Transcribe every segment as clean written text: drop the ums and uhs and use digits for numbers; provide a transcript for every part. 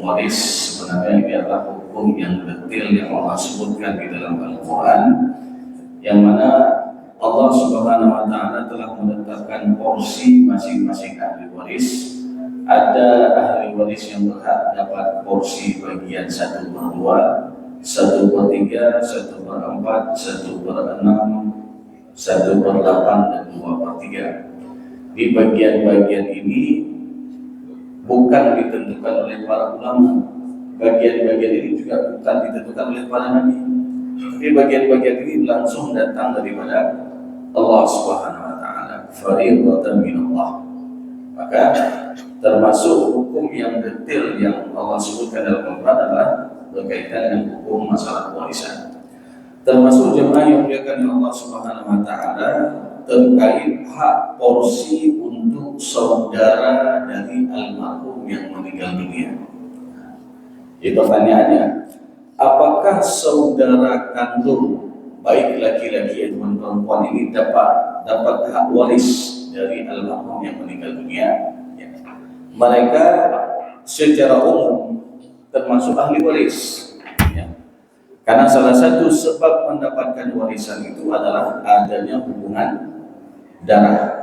hukum waris. Sebenarnya ini adalah hukum yang detail yang Allah sebutkan di dalam Al-Quran, yang mana Allah Subhanahu wa Ta'ala telah menetapkan porsi masing-masing ahli waris. Ada ahli waris yang berhak dapat porsi bagian 1/2, 1/3, 1/4, 1/6, 1/8, dan 2/3. Di bagian-bagian ini bukan ditentukan oleh para ulama. Bagian-bagian ini juga bukan ditentukan oleh para nabi. Tapi bagian-bagian ini langsung datang daripada Allah Subhanahu wa Ta'ala. Fariidatan minallah. Maka termasuk hukum yang detail yang Allah sebutkan dalam Al-Quran adalah berkaitan dengan hukum masalah warisan. Termasuk jemaah yang dimuliakan Allah Subhanahu wa Ta'ala terkait hak porsi untuk saudara dari almarhum yang meninggal dunia. Jadi pertanyaannya, apakah saudara kandung baik laki-laki ataupun perempuan ini dapat hak waris dari almarhum yang meninggal dunia? Ya. Mereka secara umum termasuk ahli waris. Ya. Karena salah satu sebab mendapatkan warisan itu adalah adanya hubungan darah.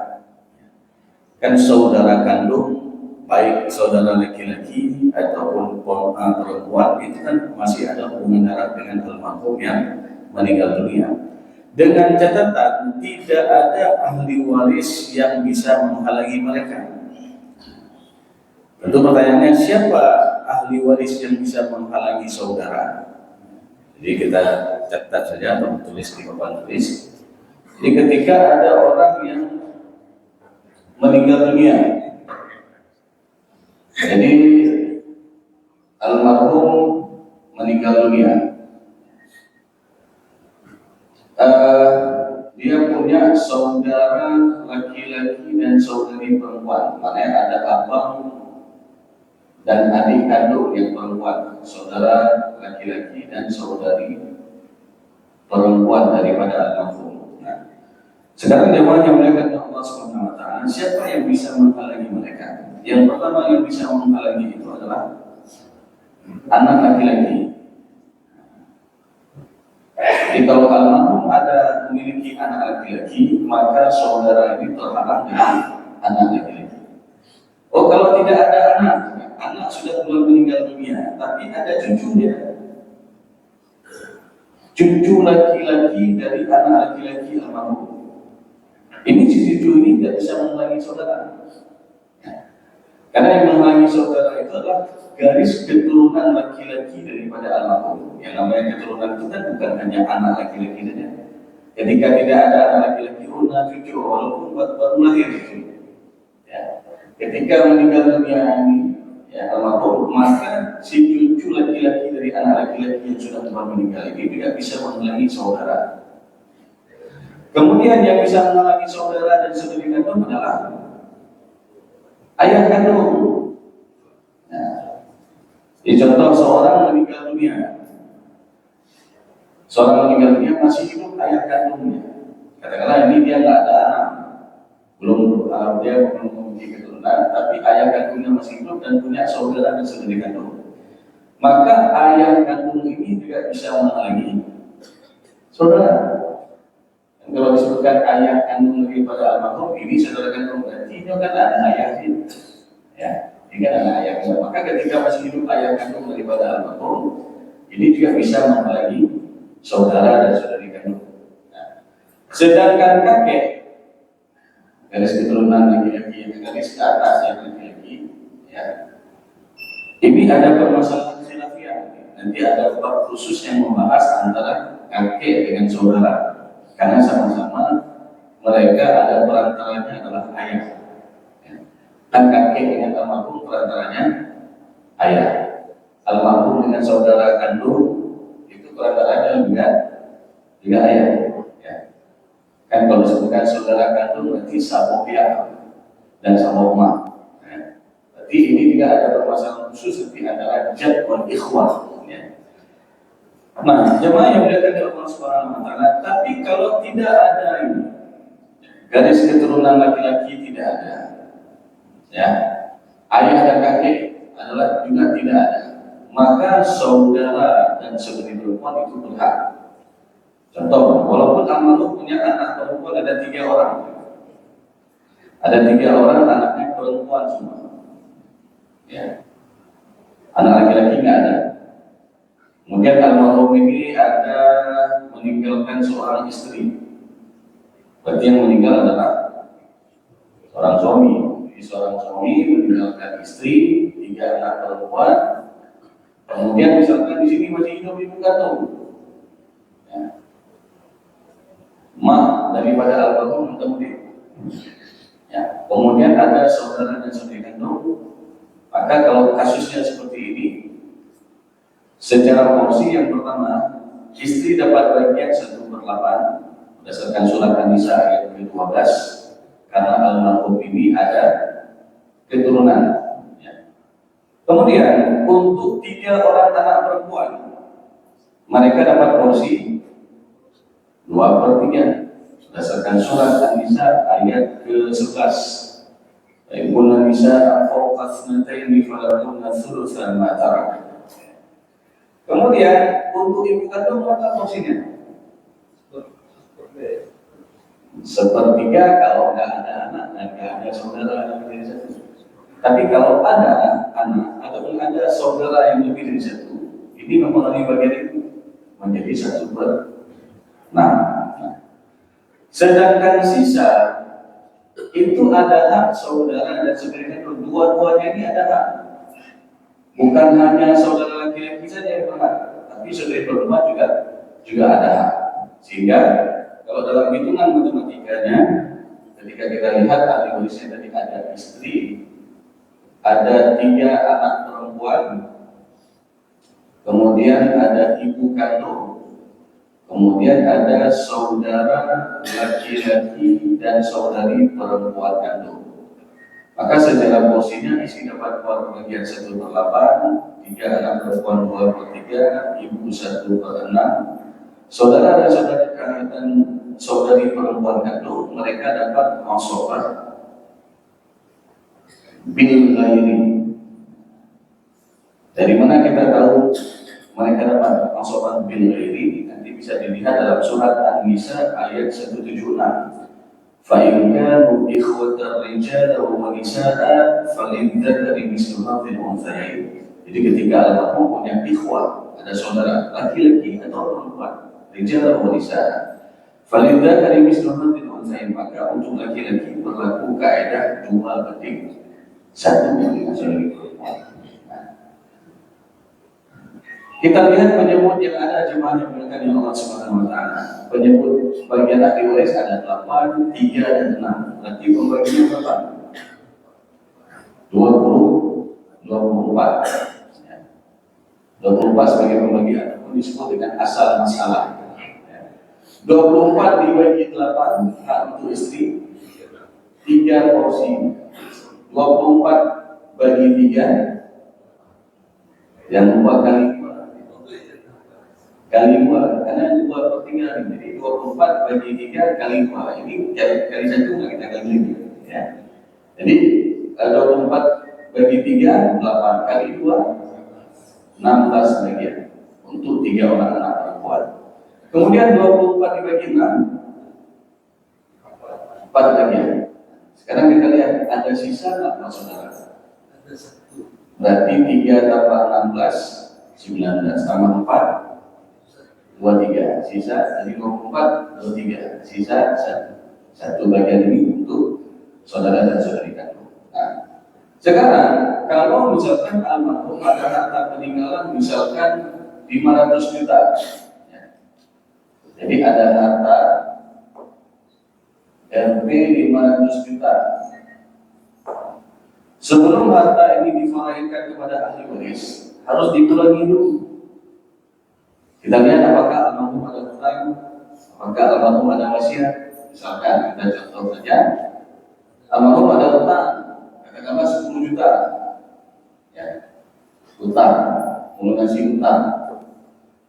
Kan saudara kandung baik saudara laki-laki ataupun perempuan itu kan masih ada hubungan darah dengan almarhum yang meninggal dunia. Dengan catatan tidak ada ahli waris yang bisa menghalangi mereka. Tentu pertanyaannya, siapa ahli waris yang bisa menghalangi saudara? Jadi kita catat saja atau tulis di papan tulis. Jadi ketika ada orang yang meninggal dunia, jadi almarhum meninggal dunia, dia punya saudara laki-laki dan saudari perempuan. Maknanya ada abang dan adik kandung yang perempuan, saudara laki-laki dan saudari perempuan daripada almarhum. Sekarang jemaah yang dimuliakan Allah Subhanahu wa Ta'ala, siapa yang bisa menghalangi mereka? Yang pertama yang bisa menghalangi itu adalah anak laki-laki. Jadi kalau almarhum ada memiliki anak laki-laki, maka saudara ini terhalang dengan anak laki-laki. Oh, kalau tidak ada anak sudah belum meninggal dunia, tapi ada cucunya. Cucu laki-laki dari anak laki-laki almarhum. Ini cucu ini tidak bisa menghalangi saudara. Karena yang menghalangi saudara itu adalah garis keturunan laki-laki daripada almarhum. Yang namanya keturunan itu kan bukan hanya anak laki-laki saja. Ketika tidak ada anak laki-laki, cucu walaupun baru lahir itu. Ya. Ketika meninggal dunia ini, ya, almarhum, maka si cucu laki-laki dari anak laki-laki yang sudah telah meninggal ini tidak bisa menghalangi saudara. Kemudian yang bisa menghalangi saudara dan saudari kandung adalah ayah kandung. Nah, di contoh seorang meninggal dunia, masih hidup ayah kandungnya. Katakanlah ini dia nggak ada anak, dia belum memiliki keturunan, tapi ayah kandungnya masih hidup dan punya saudara dan saudari kandung. Maka ayah kandung ini juga bisa menghalangi saudara. Kalau disebutkan ayah kandung daripada almarhum, ini saudara kandung, berarti ini kan ada ayahnya, ya, ini kan ada ayahnya. Maka ketika masih hidup ayah kandung daripada almarhum, ini juga bisa menghalangi saudara dan saudari kandung. Nah, sedangkan kakek, garis keturunan laki-laki, garis ke atas yang laki-laki, ya, ini ada permasalahan khilafiyah. Nanti ada bab khusus yang membahas antara kakek dengan saudara. Karena sama-sama mereka ada perantaranya adalah ayah. Dan kakek dengan almarhum perantaranya ayah. Almarhum dengan saudara kandung itu perantaranya juga ayah. Ya. Kan kalau disebutkan saudara kandung berarti sabohya dan sabohma. Ya. Berarti ini juga ada permasalahan khusus di antara jad wal ikhwah. Ya. Nah, jemaah yang dimuliakan Allah Subhanahu wa Ta'ala, tapi kalau tidak ada ini, garis keturunan laki-laki tidak ada, ya, ayah dan kakek adalah juga tidak ada, maka saudara dan saudari perempuan itu berhak. Contoh, walaupun almarhum punya anak perempuan ada 3 orang, ada 3 orang anaknya perempuan semua, ya, anak laki-laki nggak ada. Kemudian almarhum ini ada meninggalkan seorang istri, berarti yang meninggal adalah seorang suami. Jadi seorang suami meninggalkan istri, 3 anak perempuan. Kemudian misalkan di sini masih hidup ibu kandung, ya, mak daripada almarhum kemudian, ya, kemudian ada saudara dan saudari kandung. Maka kalau kasusnya seperti ini, secara porsi yang pertama, istri dapat bagian 1/8 berdasarkan surat An-Nisa ayat 12, karena almarhum ini ada keturunan. Ya. Kemudian untuk 3 orang anak perempuan, mereka dapat porsi 2/3 berdasarkan surat An-Nisa ayat ke-11. Qulna nisaa fawqa thnataini falakunna thulutsa ma tarak. Kemudian untuk ibu kandung berapa porsinya? 1/3 kalau nggak ada anak dan nggak ada saudara yang lebih dari 1. Tapi kalau ada anak ataupun ada saudara yang lebih dari 1, ini mempengaruhi bagian itu menjadi 1/6. Nah, sedangkan sisa itu ada hak saudara dan saudari kandung. Dua-duanya ini ada hak. Bukan hanya saudara laki-laki saja yang berhak, tapi saudari perempuan juga ada hak. Sehingga kalau dalam hitungan matematikanya, ketika kita lihat ahli warisnya tadi ada istri, ada 3 anak perempuan, kemudian ada ibu kandung, kemudian ada saudara laki-laki dan saudari perempuan kandung. Maka secara porsinya istri dapat bagian 1/8, 3 anak perempuan 2/3, ibu 1/6, saudara dan saudari perempuan kandung mereka dapat mansofah bil ghairi. Dari mana kita tahu mereka dapat mansofah bil ghairi? Nanti bisa dilihat dalam surat An-Nisa ayat 176. فَإِنْ كَانُوا إِخْوَةً رِجَالًا وَنِسَاءً فَلِلذَّكَرِ مِثْلُ حَظِّ الْأُنْثَيَيْنِ. Jadi ketika almarhum punya ikhwah, ada saudara laki-laki atau perempuan, rijal wa nisa, faliddzakari mithlu hadzil unthayain, maka untuk laki-laki berlaku kaidah 2/1 dengan saudari perempuan. Kita lihat penyebut yang ada jemaah yang dimuliakan Allah Subhanahu wa taala. Penyebut bagian ahli waris ada 8, 3 dan 6. Berarti pembagiannya berapa? 24. Ya. 24 sebagai pembagian ataupun disebut dengan asal masalah. 24 dibagi 8 hak untuk istri, 3 porsi. 24 bagi 3, yang 4 kali 2, karena 2/3, jadi 24 bagi 3 kali 2, ini kali 1 nggak kita kali lagi, ya. Jadi 24 bagi 3 8 kali 2 16 bagian untuk 3 orang anak perempuan. Kemudian 24 dibagi 6 4 bagian. Sekarang kita lihat ada sisa nggak saudara? Berarti 3 tambah 16 19 tambah 4 23, sisa dari 24 23, sisa 1 bagian ini untuk saudara dan saudari kandung. Nah, sekarang kalau misalkan almarhum ada harta peninggalan misalkan 500 juta, ya. Jadi ada harta Rp 500 juta. Sebelum harta ini difaraikan kepada ahli waris, harus dipulangi dulu. Kita lihat apakah almarhum ada hutang, apakah almarhum ada wasiat. Misalkan kita contoh saja, almarhum ada hutang, katakanlah 10 juta, ya, hutang, melunasi hutang.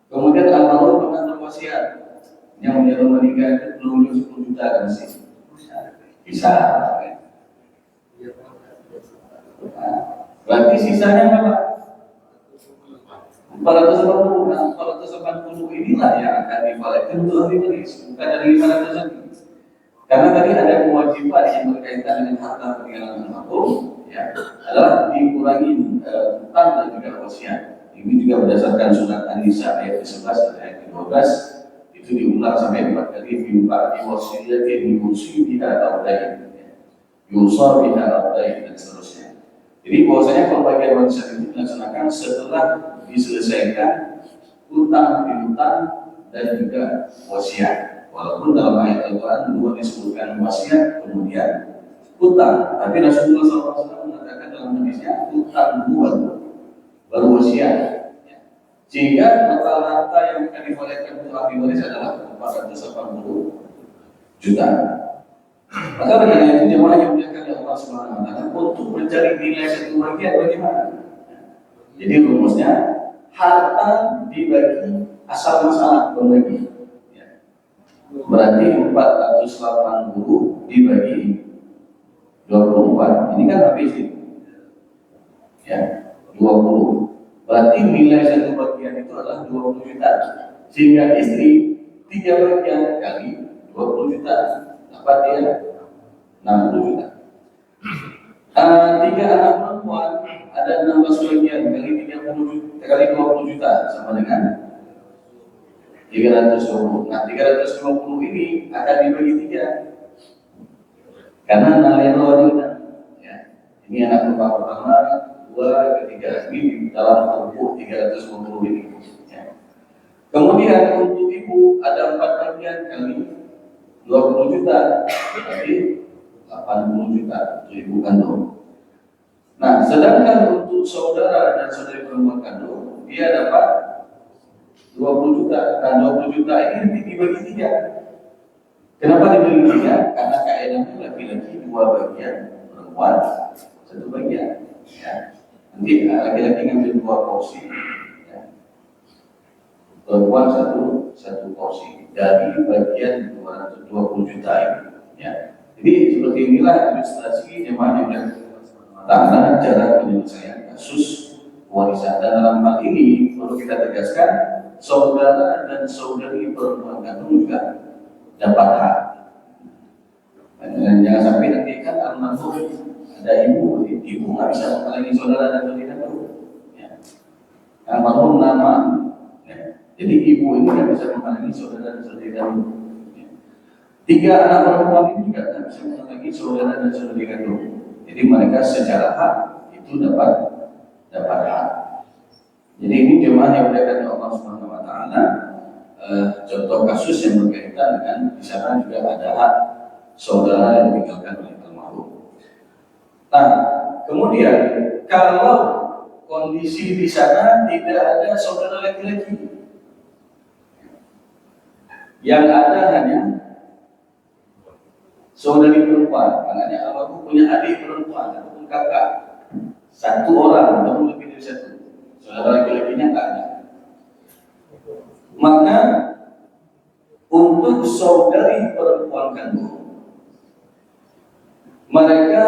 Kemudian almarhum pernah berwasiat, yang meninggal itu belum 10 juta kan sih, bisa. Nah, berarti sisanya berapa? 480. Nah, 480 inilah yang akan divalidkan untuk ahli waris, bukan dari 500. Karena tadi ada kewajiban yang berkaitan dengan harta peninggalan almarhum, ya, adalah dikurangi hutang dan juga wasiat. Ini juga berdasarkan surat An-Nisa ayat 11 dan ayat 12, itu diulang sampai 4 kali, di wasiyatin yusi biha audain, yusar biha audain, dan seterusnya. Jadi bahwasanya pembagian warisan itu dilaksanakan setelah diselesaikan hutang piutang dan juga wasiat. Walaupun dalam ayat Al-Quran dua disebutkan wasiat kemudian hutang, tapi Rasulullah SAW mengatakan dalam hadisnya hutang dua baru wasiat. Sehingga total harta yang akan divalidkan untuk ahli waris adalah 480 juta. Maka dengan itu jemaah yang dimuliakan oleh Allah Subhanahu wa taala, untuk mencari nilai satu bagian bagaimana? Jadi rumusnya harta dibagi asal masalah pembagi. Berarti 480 dibagi 24. Ini kan habis ini. Ya, 20. Berarti nilai satu bagian itu adalah 20 juta. Sehingga istri 3 bagian kali 20 juta. Dapat dia 60 juta. 3 anak perempuan ada 16 bagian kali 30 juta, kali 20 juta sama dengan 320. Nah, 320 ini akan dibagi 3 karena nilai wanita. Ya. Ini anak pertama, 2, ketiga. Ini dalam buku 320 ini. Ya. Kemudian untuk ibu ada 4 bagian kali 20 juta, berarti 80 juta untuk ibu kandung. Nah, sedangkan untuk saudara dan saudari perempuan kandung, dia dapat 20 juta. Nah, 20 juta ini dibagi 3. Kenapa dibagi 3? Karena kaedahnya laki-laki 2 bagian, perempuan 1 bagian. Ya. Nanti laki-laki ngambil 2 porsi, ya. Perempuan 1 porsi dari bagian 220 juta ini. Ya. Jadi seperti inilah ilustrasi jemaah yang tentang cara penyelesaian kasus warisan. Dan dalam hal ini perlu kita tegaskan, saudara dan saudari perempuan kandung juga dapat hak. Dan jangan sampai nanti kan almarhum ada ibu nggak bisa menghalangi saudara dan saudari kandung. Ya. Almarhum nama, ya. Jadi ibu ini nggak bisa menghalangi saudara dan saudari kandung. Ya. 3 anak perempuan ini juga nggak bisa menghalangi saudara dan saudari kandung. Jadi mereka secara hak itu dapat hak. Jadi ini jemaah yang dimuliakan oleh Allah Subhanahu wa taala, contoh kasus yang berkaitan dengan di sana juga ada hak saudara yang ditinggalkan oleh almarhum. Nah, kemudian kalau kondisi di sana tidak ada saudara laki-laki, yang ada hanya saudari perempuan, makanya almarhum punya adik perempuan ataupun kakak, 1 orang atau lebih dari 1, saudara laki-lakinya tak ada. Maka untuk saudari perempuan kandung, mereka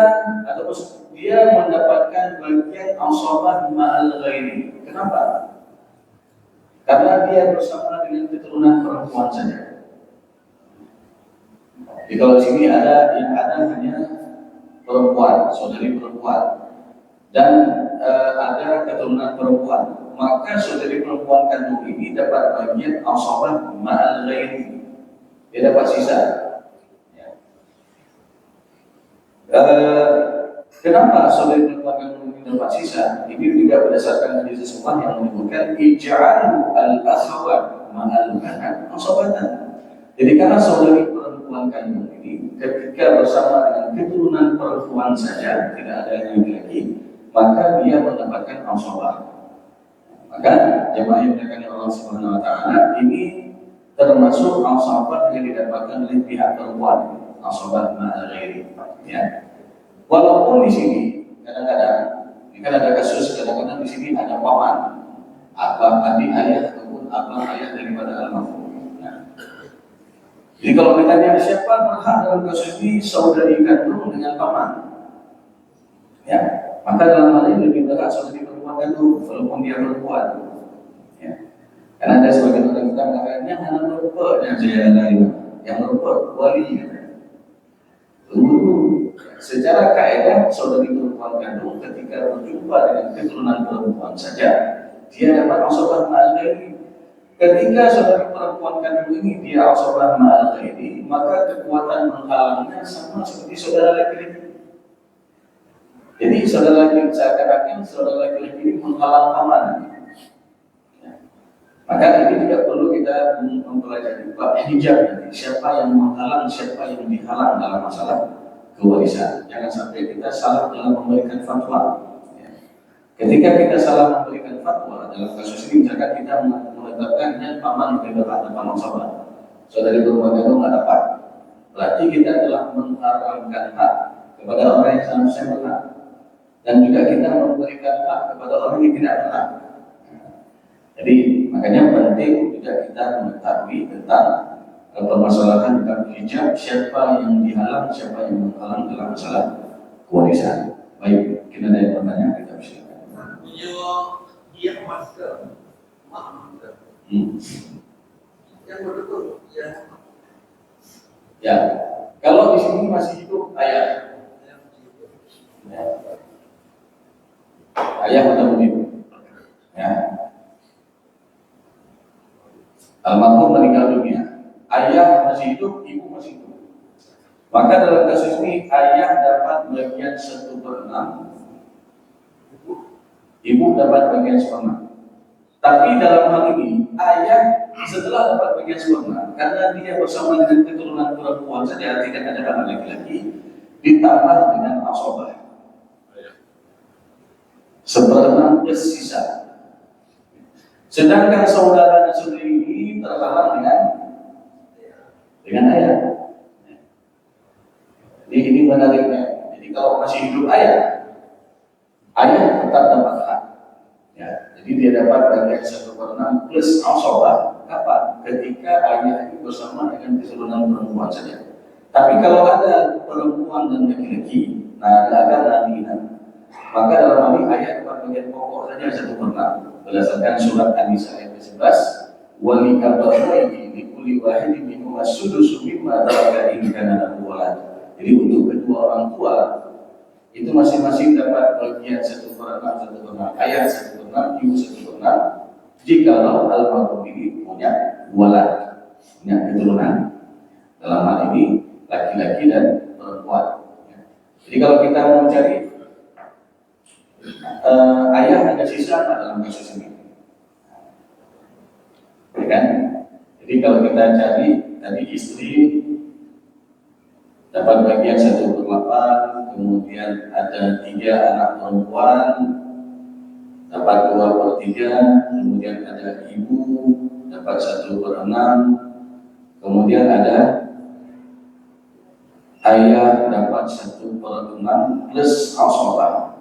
atau dia mendapatkan bagian asabah ma'al ghairi. Kenapa? Karena dia bersama dengan keturunan perempuan saja. Jadi kalau di sini ada yang ada hanya perempuan, saudari perempuan, dan ada keturunan perempuan, maka saudari perempuan kandung ini dapat bagian asabah ma'al ghairi. Dia dapat sisa. Ya. Kenapa saudari perempuan kandung ini dapat sisa? Ini juga berdasarkan hadis sesuatu yang menyebutkan ij'alu al-akhawat ma'al banat asabatan. Jadi karena saudari perempuan kandung ini ketika bersama dengan keturunan perempuan saja, tidak ada yang laki-laki, maka dia mendapatkan asabah. Maka jemaah yang dimuliakan oleh Allah Subhanahu wa taala, ini termasuk asabah yang didapatkan oleh pihak perempuan, asabah ma'al ghairi. Ya. Walaupun di sini kadang-kadang kan ada kasus, kadang-kadang di sini ada paman, abang adik ayah ataupun abang ayah daripada almarhum. Jadi kalau ditanya siapa berhak dalam kasus ini, saudari kandung dengan paman, ya, maka dalam hal ini lebih berhak saudari perempuan kandung, walaupun dia perempuan. Karena ada sebagian orang kita mengatakan yang anak merupakan yang saya lain, yang merupakan wali. Tunggu, secara kaidah saudari perempuan kandung ketika berjumpa dengan keturunan perempuan saja dia dapat asabah ma'al ghairi. Ketika saudari perempuan kandung ini dia asabah ma'al ghairi, maka kekuatan menghalangnya sama seperti saudara laki-laki. Jadi saudara laki-laki seakan-akan saudara laki-laki ini menghalang paman. Maka ini tidak perlu kita mempelajari bab hijab nanti. Siapa yang menghalang, siapa yang dihalang dalam masalah kewarisan. Jangan sampai kita salah dalam memberikan fatwa. Ketika kita salah memberikan fatwa dalam kasus ini, misalkan kita menetapkannya paman lebih berhak atau paman sabar, saudari berumah kandung nggak dapat, berarti kita telah mengharamkan hak kepada orang yang seharusnya berhak, dan juga kita memberikan hak kepada orang yang tidak berhak. Jadi makanya penting juga kita mengetahui tentang permasalahan tentang hijab, siapa yang dihalang, siapa yang menghalang dalam masalah kewarisan. Baik, kita ada yang pertanyaan, kita silakan. Dia masker, masker. Yang betul, ya. Ya, kalau di sini masih hidup ayah. Ya. Ayah atau ibu. Ya. Almarhum meninggal dunia, ayah masih hidup, ibu masih hidup. Maka dalam kasus ini ayah dapat bagian 1/6, ibu dapat bagian 1/6. Tapi dalam hal ini ayah setelah dapat bagian 1/6, karena dia bersama dengan keturunan perempuan saja, tidak ada anak laki-laki, ditambah dengan asabah 1/6 plus sisa. Sedangkan saudara dan saudari ini terhalang dengan ayah. Jadi ini menariknya. Jadi kalau masih hidup ayah tetap dapat hak. Ya, jadi dia dapat bagian 1/6 plus asabah. Kapan? Ketika ayah itu bersama dengan keturunan perempuan saja. Tapi kalau ada perempuan dan laki-laki, nah ada nanti. Maka dalam hal ini ayat dapat bagian pokok saja 1/6 berdasarkan surat An-Nisa ayat 11, wali kabaraihi likulli wahidin minhum as-sudusu mimma taraka in kana lahu walad. Jadi untuk kedua orang tua itu masing-masing dapat bagian 1/6 ayat 1/6 ibu 1/6 jikalau almarhum ini punya walad, punya keturunan. Dalam hal ini laki-laki dan perempuan. Jadi kalau kita mau mencari ayah ada sisa dalam kasus ini, ya kan? Jadi kalau kita cari tadi istri dapat bagian 1/8, kemudian ada 3 anak perempuan dapat 2/3, kemudian ada ibu dapat 1/6, kemudian ada ayah dapat 1/6 plus asabah.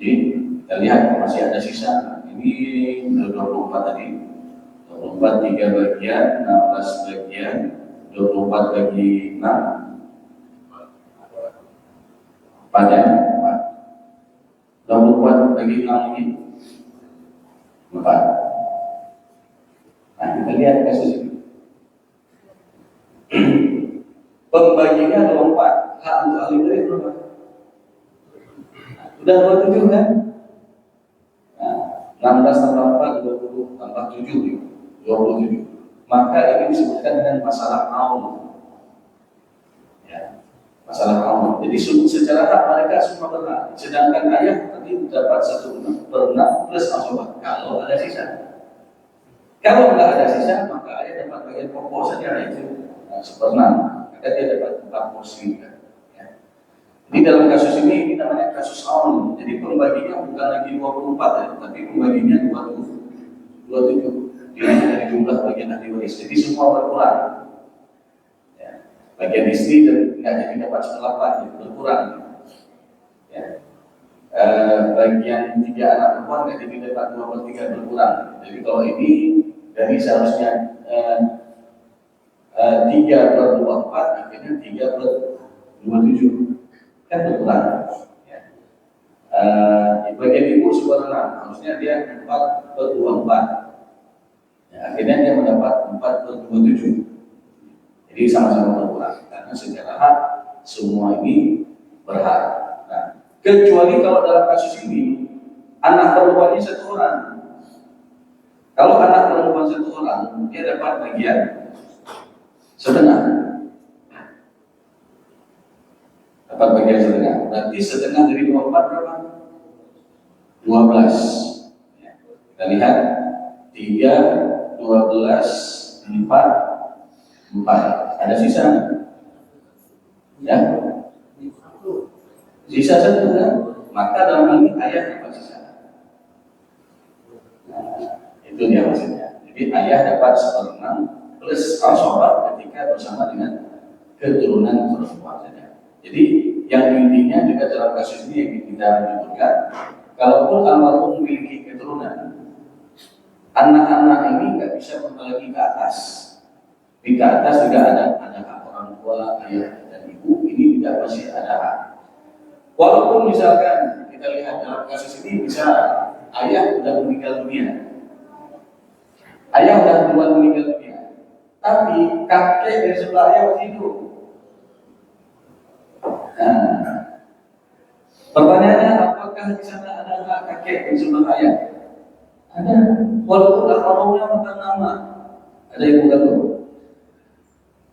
Jadi kita lihat masih ada sisa. Ini 24 tadi, 24 3 bagian, 16 bagian, 24 bagi 6 pada 4. 24 bagi 6 ini 4. Nah kita lihat kasus ini. Pembaginya 24, hak untuk ahli waris berapa? Udah 27 kan? Nah, 16 tambah 4, 20 tambah 7, 27. Maka ini disebutkan dengan masalah aun. Ya, masalah aun. Jadi secara hak mereka semua berhak. Sedangkan ayah tadi dapat 1/6 plus asabah kalau ada sisa. Kalau nggak ada sisa, maka ayah dapat bagian pokok saja itu 1/6. Maka dia dapat 4 porsi. Di dalam kasus ini namanya kasus aun. Jadi pembaginya bukan lagi 24 ya, tapi pembaginya 27. Dilihat dari jumlah bagian ahli waris. Jadi semua berkurang. Ya. Bagian istri dan nggak jadi dapat 1/8 berkurang. Ya. Bagian 3 anak perempuan nggak jadi dapat 2/3 berkurang. Jadi kalau ini dari seharusnya 3/24 akhirnya 3/27. Kan berkurang. Ya. di bagian ibu sebenarnya harusnya dia 4/24. Ya, akhirnya dia mendapat 4/27. Jadi sama-sama berkurang karena secara hak semua ini berhak. Nah, kecuali kalau dalam kasus ini anak perempuannya 1 orang. Kalau anak perempuan 1 orang, dia dapat bagian setengah. Dapat bagian setengah. Berarti setengah dari 24 berapa? 12. Ya. Kita lihat 3, 12, 4, 4. Ada sisa? Ya. Sisa 1 kan? Maka dalam hal ini ayah dapat sisa. Itu dia maksudnya. Jadi ayah dapat 1/6 plus asabah ketika bersama dengan keturunan perempuan saja. Jadi yang intinya juga dalam kasus ini yang kita menyebutkan, kalaupun almarhum memiliki keturunan, anak-anak ini nggak bisa lagi ke atas. Di ke atas juga ada hak orang tua, ayah dan ibu, ini tidak masih ada hak. Walaupun misalkan kita lihat dalam kasus ini bisa ayah sudah meninggal dunia. Ayah sudah duluan meninggal dunia, tapi kakek dari sebelah ayah masih hidup. Nah, pertanyaannya apakah di sana ada hak kakek dari sebelah ayah? Ada, walaupun almarhumnya bukan nama, ada yang bukan dulu.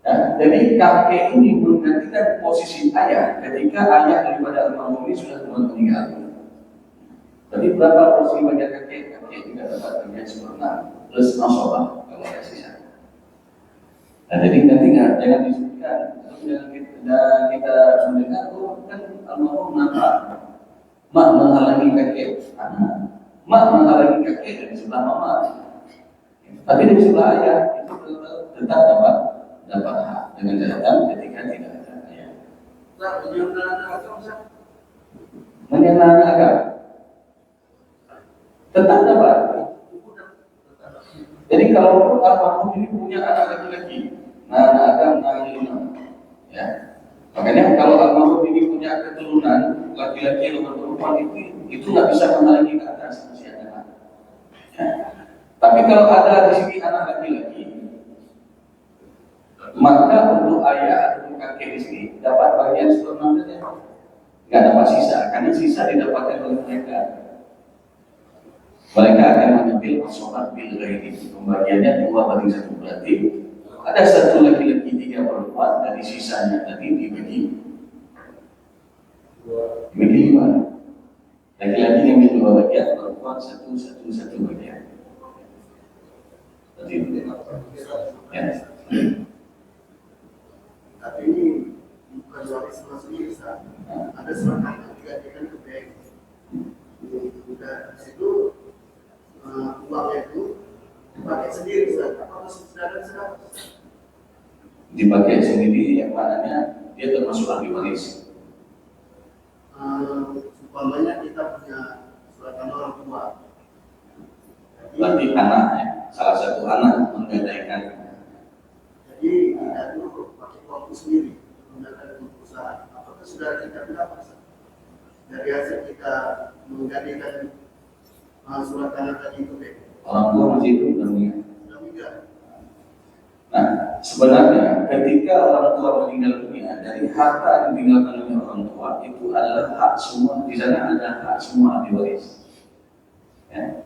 Ya, jadi kakek ini menggantikan posisi ayah ketika ayah daripada almarhum ini sudah meninggal. Jadi berapa porsi bagian kakek? Kakek juga dapat bagian 1/6 plus nasabah kalau ada sisa. Nah, jadi nanti jangan disebutkan. Kita mendengar kan almarhum nama mak menghalangi kakek, mak menghalangi kakek dari sebelah mama. Tapi dari sebelah ayah itu tetap dapat hak dengan catatan ketika tidak ada ayah. Menyenangkan agama tetap dapat. Jadi kalau almarhum ini punya anak laki-laki, anak ya. Makanya kalau almarhum ini punya keturunan laki-laki atau perempuan itu nggak bisa menghalangi ke atas masih ada anak. Ya. Tapi kalau ada di sini anak laki-laki, maka untuk ayah atau kakek di sini dapat bagian 1/6 saja, nggak dapat sisa, karena sisa didapatkan oleh mereka. Mereka akan mengambil sholat bil ghairi, pembagiannya 2/1, berarti ada 1 laki-laki 3 perempuan, dari sisanya tadi dibagi 5. Laki-laki yang 2 bagian, perempuan 1 bagian. Seperti itu. Ya. Tapi ini bukan waris sama sendiri, ada surat yang digantikan ke bank. Udah di situ uangnya itu dipakai sendiri, apakah sudah ada? Dipakai sendiri yang mananya dia termasuk ahli waris. Umpamanya kita punya surat tanah orang tua. Berarti anaknya, salah satu anak menggadaikan. Jadi kita dulu pakai uang sendiri menggunakan perusahaan. Apakah sudah kita berapa? Dari hasil kita menggadaikan surat tanah tadi itu, Orang tua masih hidup dan meninggal. sudah meninggal. Nah, sebenarnya ketika orang tua meninggal dunia, dari harta yang ditinggalkan oleh orang tua itu adalah hak semua. Di sana ada hak semua ahli waris. Ya.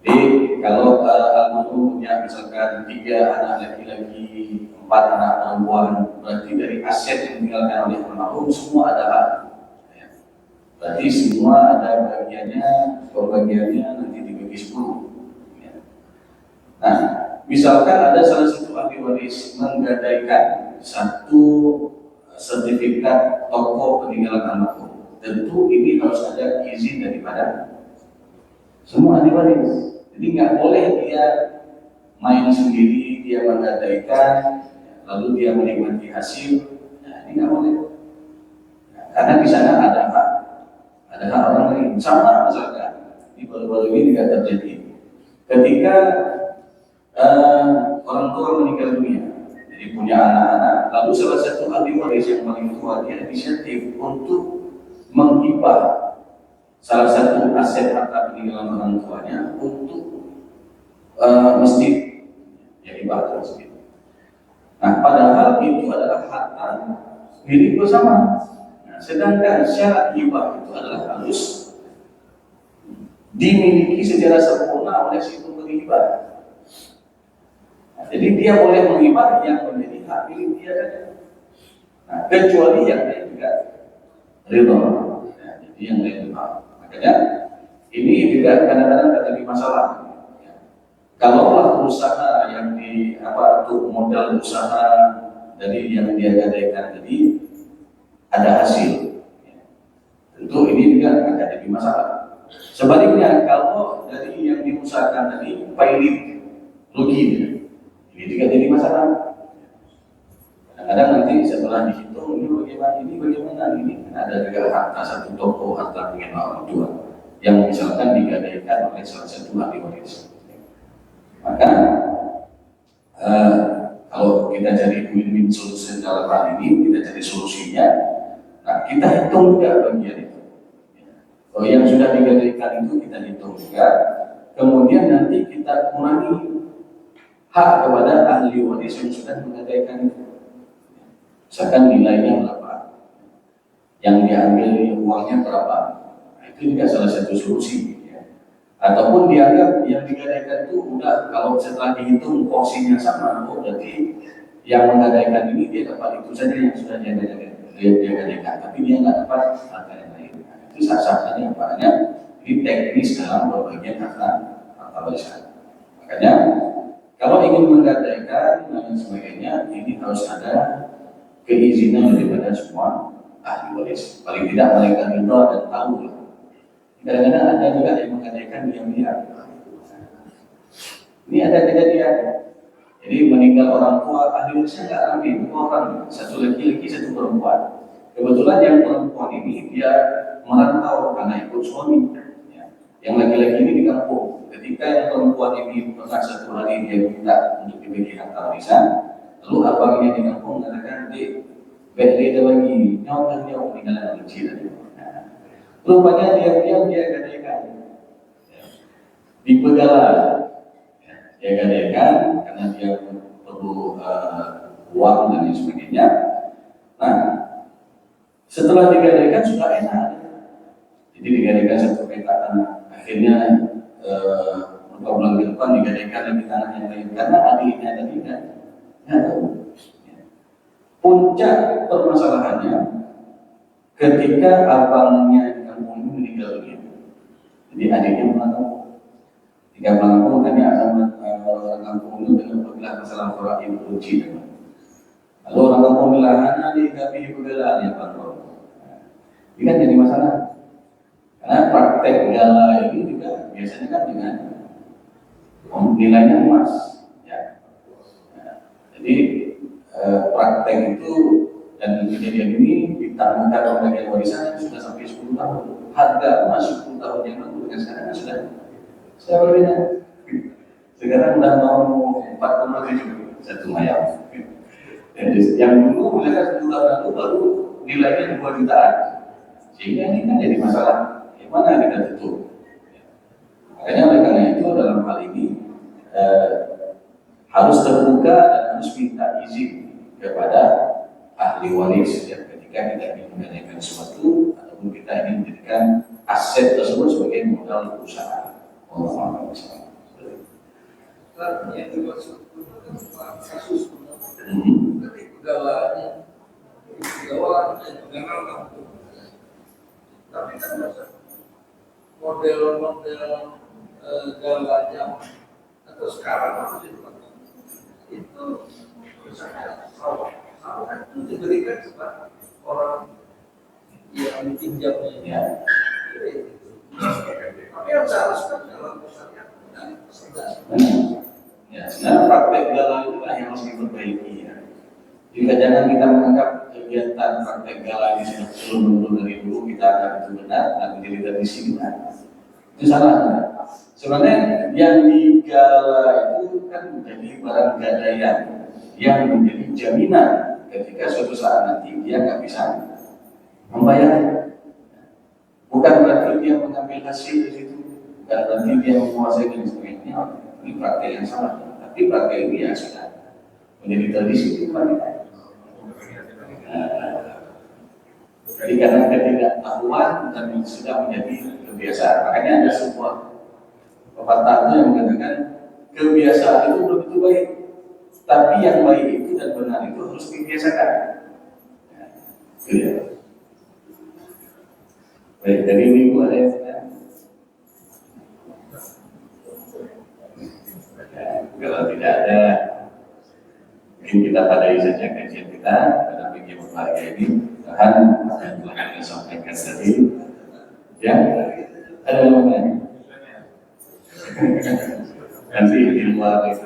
Jadi kalau almarhum punya misalkan 3 anak laki-laki, 4 anak perempuan, berarti dari aset yang ditinggalkan oleh almarhum semua ada hak. Ya. Berarti semua ada bagiannya, pembagiannya nanti dibagi 10. Ya. Nah, misalkan ada salah satu ahli waris menggadaikan 1 sertifikat toko peninggalan almarhum, tentu ini harus ada izin daripada semua ahli waris. Jadi nggak boleh dia main sendiri, dia menggadaikan, lalu dia menikmati hasil. Nah, ini nggak boleh. Karena di sana ada hak orang lain. Sama misalkan di baru-baru ini juga terjadi. Ketika orang tua meninggal dunia, jadi punya anak-anak, lalu salah satu ahli waris yang paling tua dia inisiatif untuk menghibah salah satu aset harta peninggalan orang tuanya untuk masjid, ya ibadah masjid. Nah, padahal itu adalah harta milik bersama. Nah, sedangkan syarat hibah itu adalah harus dimiliki secara sempurna oleh si pemberi hibah. Nah, jadi dia boleh menghibah yang menjadi hak milik dia saja. Nah, kecuali yang lain juga ridho. Ya, jadi yang lain juga. Makanya ini juga kadang-kadang terjadi masalah. Ya. Kalaulah usaha yang di untuk modal usaha dari yang dia gadaikan tadi ada hasil, ya, tentu ini juga akan jadi masalah. Sebaliknya kalau dari yang diusahakan tadi pailit rugi, ini juga jadi masalah. Kadang-kadang nanti setelah dihitung ini bagaimana ini ada juga harta satu toko, harta pengen orang tua yang misalkan digadaikan oleh salah satu ahli waris. Maka kalau kita cari win-win solusi dalam hal ini, kita cari solusinya. Nah, kita hitung juga bagian itu. Kalau yang sudah digadaikan itu kita hitung juga. Kemudian nanti kita kurangi hak kepada ahli waris yang sudah menggadaikan itu. Misalkan nilainya berapa, yang diambil uangnya berapa. Nah, itu juga salah satu solusi. Ya. Ataupun dianggap yang digadaikan itu udah, kalau setelah dihitung porsinya sama, berarti yang menggadaikan ini dia dapat itu saja yang sudah dia gadaikan, tapi dia nggak dapat harta yang lain. Nah, itu sah-sah saja, makanya ini teknis dalam berbagian harta warisan. Makanya kalau ingin menggadaikan dan sebagainya, ini harus ada keizinan daripada semua ahli waris. Paling tidak mereka ridho dan tahu. Kadang-kadang ada juga yang menggadaikan diam-diam. Ini ada kejadian. Jadi meninggal orang tua, ahli warisnya nggak ramai, 2 orang, satu laki-laki, satu perempuan. Kebetulan yang perempuan ini dia merantau karena ikut suami. Ya. Yang laki-laki ini di kampung. Ketika yang perempuan ini pernah satu hari dia minta untuk dibagi harta warisan, lalu abangnya di kampung mengatakan, dia bagi nyawa meninggalan kecil tadi. Rupanya diam-diam dia gadaikan. Di Pegalan, dia gadaikan karena dia perlu uang dan lain sebagainya. Nah, setelah digadaikan sudah enak. Jadi digadaikan satu petak tanah. Akhirnya beberapa bulan ke depan digadaikan lagi tanah yang lain karena adiknya tadi kan. Puncak permasalahannya ketika abangnya di kampung ini meninggal dunia. Jadi adiknya pulang kampung. Ketika pulang kampung, tadi orang kampung itu dengan berbilang masalah orang ibu kunci. Lalu orang kampung bilang, adik kami bergelar ya Pak. Ini kan jadi masalah. Karena praktek gala ini juga biasanya kan dengan nilainya emas. Ya. Jadi praktek itu dan kejadian ini ditanggung oleh warisan sudah sampai 10 tahun. Harga emas 10 tahun yang lalu dengan sekarang sudah berbeda. Sekarang sudah mau 4,7 satu ayam. Yang dulu mereka 10 tahun lalu baru nilainya 2 jutaan. Sehingga ini kan jadi masalah. Mana kita tutup? Makanya oleh karena itu dalam hal ini harus terbuka dan harus minta izin kepada ahli waris ya, ketika kita ingin menggadaikan sesuatu ataupun kita ingin menjadikan aset tersebut sebagai modal usaha. Allah SWT. Yang dimaksud kasus pegawai dengan kampung. Tapi kan model-model galanya atau sekarang masih itu misalnya sawah itu diberikan kepada orang yang pinjamnya ya. Tapi yang seharusnya dalam masyarakat ya, sebenarnya praktek galau itulah yang harus diperbaiki ya. Jika jangan kita menganggap kegiatan praktek galau ini sudah turun dari dulu kita akan itu benar dan menjadi tradisi benar. Itu salah ya. Sebenarnya yang digala itu kan menjadi barang gadaian yang menjadi jaminan ketika suatu saat nanti dia nggak bisa membayar. Bukan berarti dia mengambil hasil di situ, bukan berarti dia menguasai dan sebagainya. Ini praktek yang salah. Tapi praktek ini ya sudah menjadi tradisi di mana. Jadi karena ketidaktahuan dan sudah menjadi kebiasaan. Makanya ada sebuah pepatah itu yang mengatakan kebiasaan itu belum tentu baik, tapi yang baik itu dan benar itu harus dibiasakan. Ya. Baik, dari minggu ada yang ya, kalau tidak ada, mungkin kita padai saja kajian kita pada pagi berbahagia ini. Tuhan yang telah kita sampaikan tadi, ya, ada yang lain. Nanti di luar itu.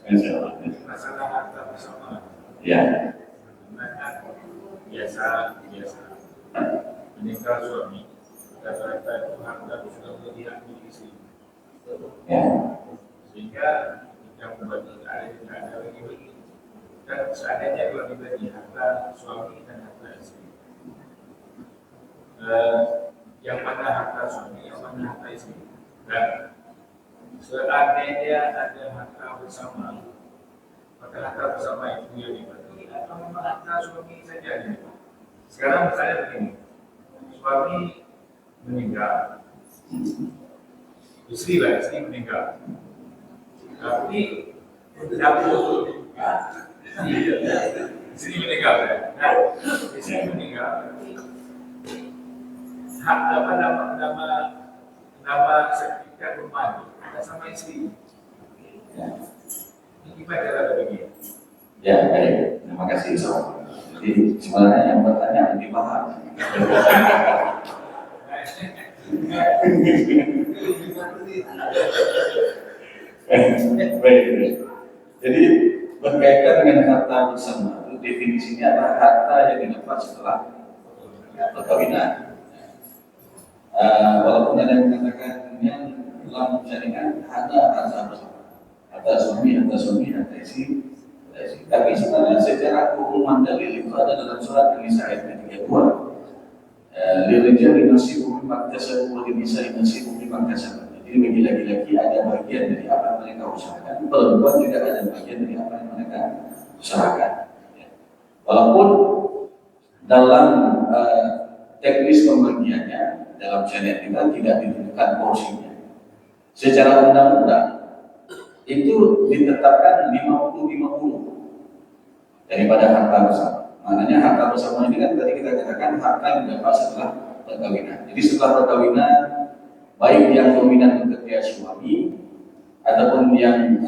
Insya Allah. Masalah harta bersama. Ya. Biasa meninggal suami, rata-rata itu harta sudah berhak milik istri. Ya. Sehingga yang membagi ada lagi bagi. Dan seandainya kalau dibagi harta suami dan harta istri, yang mana harta suami, yang mana harta istri. Dan seandainya ada harta bersama, maka harta bersama itu yang dibagi atau memang harta suami saja. Sekarang misalnya begini, suami meninggal, istri meninggal, tapi dapur istri meninggal, nah istri meninggal, hak nama sertifikat rumah itu ada sama istri. Ini gimana cara begini? Ya, baik. Terima kasih Sob. Jadi sebenarnya yang bertanya lebih paham. Baik. Jadi berkaitan dengan harta bersama itu definisinya adalah harta yang didapat setelah perkawinan. Walaupun ada yang mengatakan yang dalam syariat ada harta bersama, harta suami, harta istri. Tapi sebenarnya secara keumuman dalil itu ada dalam surat An-Nisa ayat 32. Lirijali nasibu mimma iktasabu wa linisai nasibu mimma iktasabu. Jadi bagi laki-laki ada bagian dari apa yang mereka usahakan, perempuan juga ada bagian dari apa yang mereka usahakan. Walaupun dalam teknis pembagiannya dalam syariat kita tidak ditentukan porsinya. Secara undang-undang itu ditetapkan 50-50 daripada harta bersama. Maknanya harta bersama ini kan tadi kita katakan harta yang didapat setelah perkawinan. Jadi setelah perkawinan, baik yang dominan bekerja suami ataupun yang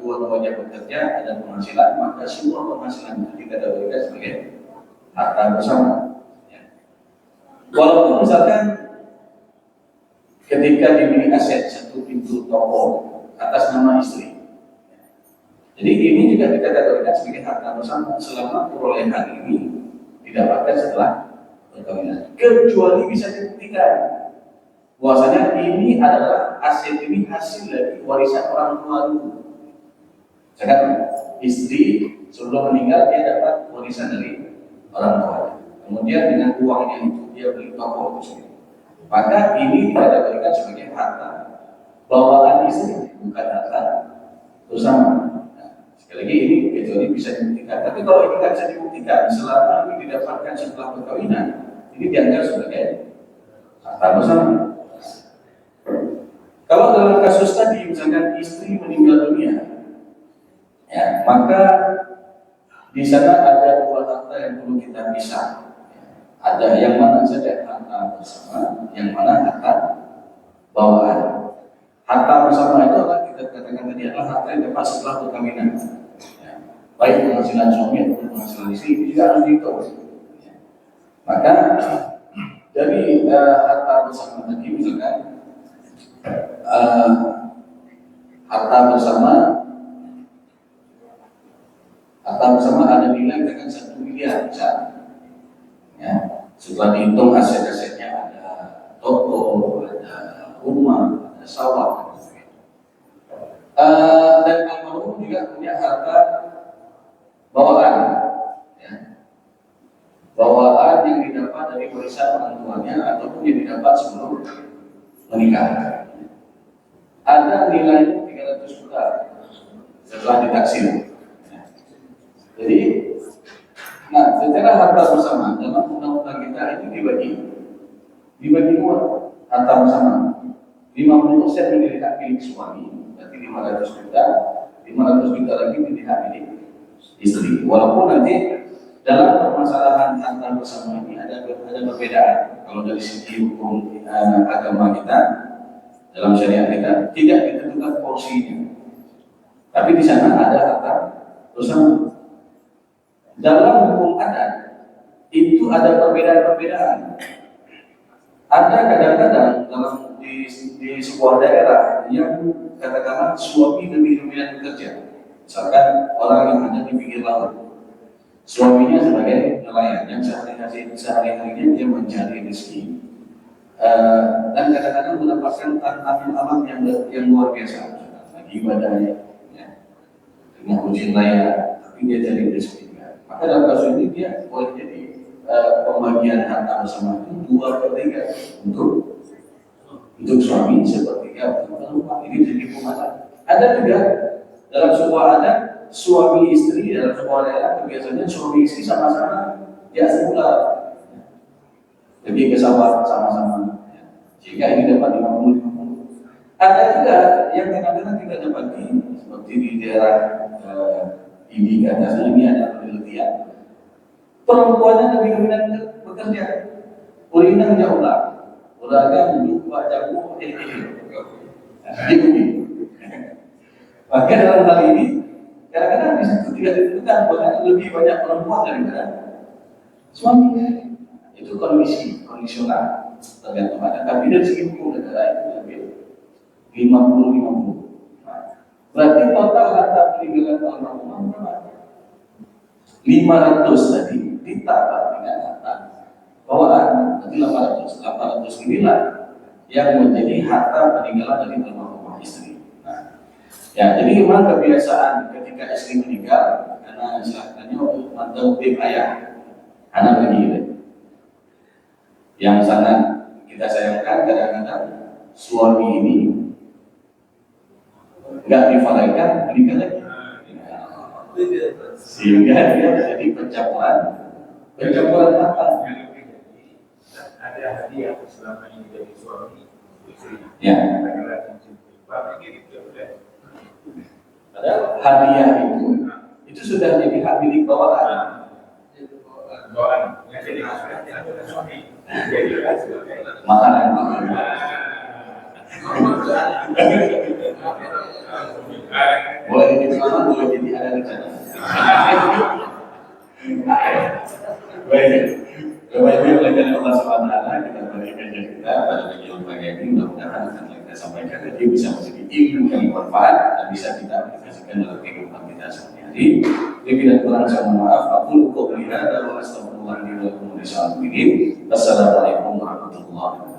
dua-duanya bekerja ada penghasilan, maka semua penghasilan itu kita dapatkan sebagai harta bersama. Walaupun misalkan ketika dimiliki aset satu pintu toko atas nama istri, jadi ini juga kita kategorikan sebagai harta bersama selama perolehan ini didapatkan setelah perkawinan, kecuali bisa dibuktikan bahwasanya ini adalah aset ini hasil dari warisan orang tua dulu. Misalkan istri sebelum meninggal dia dapat warisan dari orang tua, kemudian dengan uangnya itu dia beli toko itu sendiri, maka ini dikategorikan sebagai harta bawaan istri, bukan harta bersama. Sekali lagi ini kecuali bisa dibuktikan. Tapi kalau ini tidak bisa dibuktikan, selama ini didapatkan setelah perkawinan, ini dianggap sebagai harta bersama. Kalau dalam kasus tadi, misalkan istri meninggal dunia, ya, maka di sana ada dua harta yang perlu kita pisah. Ada yang mana saja harta bersama, yang mana harta bawaan. Harta bersama itu adalah kita katakan tadi adalah harta yang dapat setelah perkawinan. Ya. Baik penghasilan suami ataupun penghasilan istri itu juga harus dihitung. Ya. Maka dari harta bersama tadi misalkan harta bersama ada nilai dengan 1 miliar misalnya. Ya. Setelah dihitung aset-asetnya ada toko, ada rumah, ada sawah, dan almarhum juga punya harta bawaan, ya. Bawaan yang didapat dari bagi warisan orang tuanya ataupun yang didapat sebelum menikah. Ada nilainya 300 juta setelah ditaksir. Jadi, nah secara harta bersama dalam undang-undang kita itu dibagi dua harta bersama. 50% menjadi hak milik suami, berarti 500 juta, 500 juta lagi menjadi hak milik istri. Walaupun nanti dalam permasalahan harta bersama ini ada perbedaan. Kalau dari segi hukum agama kita, dalam syariat kita tidak ditentukan porsinya. Tapi di sana ada harta bersama. Dalam hukum adat itu ada perbedaan-perbedaan. Ada kadang-kadang dalam di sebuah daerah yang katakanlah suami lebih dominan bekerja. Misalkan orang yang ada di pinggir laut, suaminya sebagai nelayan yang sehari-harinya dia mencari rezeki, dan kadang-kadang mendapatkan tantangan alam yang luar biasa, lagi ibadahnya, ya, dengan ujian layak, tapi dia cari rezeki. Maka dalam kasus ini dia boleh jadi pembagian harta bersama itu 2/3 untuk suami, sepertiga untuk perempuan. Ini jadi pemahaman. Ada juga dalam sebuah adat suami istri dalam sebuah daerah kebiasaannya suami istri sama-sama di asal ular, pergi ke sawah sama-sama, sehingga ini dapat 50-50. Ada juga yang kadang-kadang tidak dapati, seperti di daerah ini ke atas ini ada penelitian perempuannya lebih dominan bekerja, urinnya dia olahraga duduk buat jago maka dalam hal ini kadang-kadang di situ tidak ditentukan bahwa lebih banyak perempuan daripada suaminya. Itu kondisional tergantung ada. Tapi dari segi hukum negara itu lebih 50-50. Berarti total harta peninggalan almarhum 500 tadi ditambah dengan harta bawaan, berarti 800 inilah yang menjadi harta peninggalan dari almarhum istri. Nah, ya, jadi memang kebiasaan ketika istri meninggal karena istilahnya mantan tim ayah, anak lagi yang sangat kita sayangkan, kadang-kadang suami ini nggak divalaikan menikah lagi, sehingga dia jadi pencampuran harta. Ada hadiah selama ini dari suami istri. Ya. Padahal hadiah itu sudah jadi hak milik bawaan. Bawaan yang jadi suami. Makanan. Boleh jadi selamat, boleh jadi ada rencana. Baik, Bapak-Ibu belajar Allah SWT, kita berikan kita pada bagian ini, mudah-mudahan akan kita sampaikan tadi bisa menjadi ilmu yang bermanfaat dan bisa kita aplikasikan dalam kehidupan kita sehari-hari. Lebih dan kurang saya mohon maaf. Aku qouli hadza wa astaghfirullah li wa lakum wa lisa'il muslimin. Wassalamualaikum warahmatullahi wabarakatuh.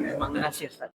Terima kasih Ustaz.